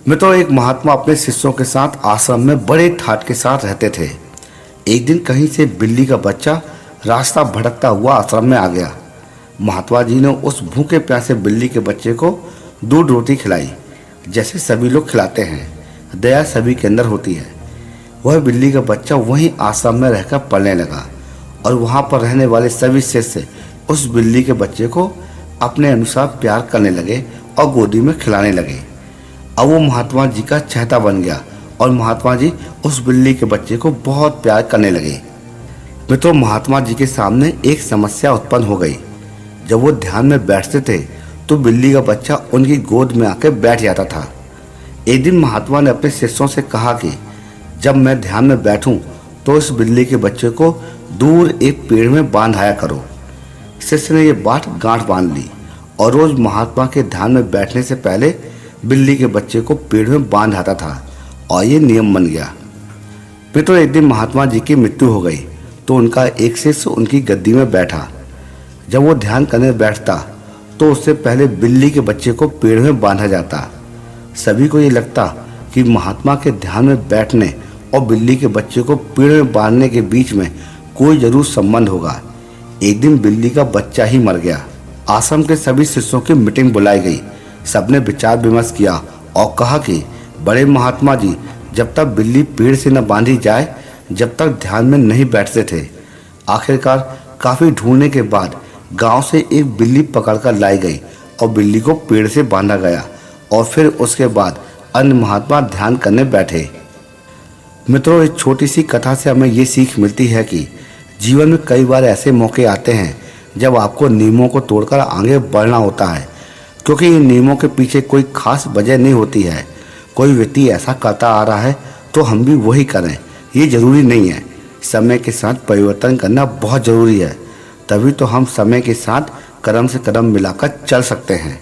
मित्रों, एक महात्मा अपने शिष्यों के साथ आश्रम में बड़े ठाट के साथ रहते थे। एक दिन कहीं से बिल्ली का बच्चा रास्ता भटकता हुआ आश्रम में आ गया। महात्मा जी ने उस भूखे प्यासे बिल्ली के बच्चे को दूध रोटी खिलाई, जैसे सभी लोग खिलाते हैं। दया सभी के अंदर होती है। वह बिल्ली का बच्चा वहीं आश्रम में रहकर पलने लगा और वहाँ पर रहने वाले सभी शिष्य उस बिल्ली के बच्चे को अपने अनुसार प्यार करने लगे और गोदी में खिलाने लगे। अब वो महात्मा जी का चहेता बन गया और महात्मा जी उस बिल्ली के बच्चे को बहुत प्यार करने लगे। मित्रों, महात्मा जी के सामने एक समस्या उत्पन्न हो गई। जब वो ध्यान में बैठते थे तो बिल्ली का बच्चा उनकी गोद में आकर बैठ जाता था। एक दिन महात्मा ने अपने शिष्यों से कहा कि जब मैं ध्यान में बैठूं तो इस बिल्ली के बच्चे को दूर एक पेड़ में बांधाया करो। शिष्य ने ये बात गांठ बांध ली और रोज महात्मा के ध्यान में बैठने से पहले बिल्ली के बच्चे को पेड़ में बांध आता था और ये नियम बन गया। मित्रों, एक दिन महात्मा जी की मृत्यु हो गई तो उनका एक शिष्य उनकी गद्दी में बैठा। जब वो ध्यान करने बैठता तो उससे पहले बिल्ली के बच्चे को पेड़ में बांधा जाता। सभी को ये लगता कि महात्मा के ध्यान में बैठने और बिल्ली के बच्चे को पेड़ में बांधने के बीच में कोई जरूर संबंध होगा। एक दिन बिल्ली का बच्चा ही मर गया। आश्रम के सभी शिष्यों की मीटिंग बुलाई गई। सबने विचार विमर्श किया और कहा कि बड़े महात्मा जी जब तक बिल्ली पेड़ से न बांधी जाए जब तक ध्यान में नहीं बैठते थे। आखिरकार काफी ढूंढने के बाद गांव से एक बिल्ली पकड़कर लाई गई और बिल्ली को पेड़ से बांधा गया और फिर उसके बाद अन्य महात्मा ध्यान करने बैठे। मित्रों, इस छोटी सी कथा से हमें ये सीख मिलती है कि जीवन में कई बार ऐसे मौके आते हैं जब आपको नियमों को तोड़कर आगे बढ़ना होता है, क्योंकि इन नियमों के पीछे कोई खास वजह नहीं होती है। कोई व्यक्ति ऐसा करता आ रहा है तो हम भी वही करें, ये जरूरी नहीं है। समय के साथ परिवर्तन करना बहुत ज़रूरी है, तभी तो हम समय के साथ कदम से कदम मिलाकर चल सकते हैं।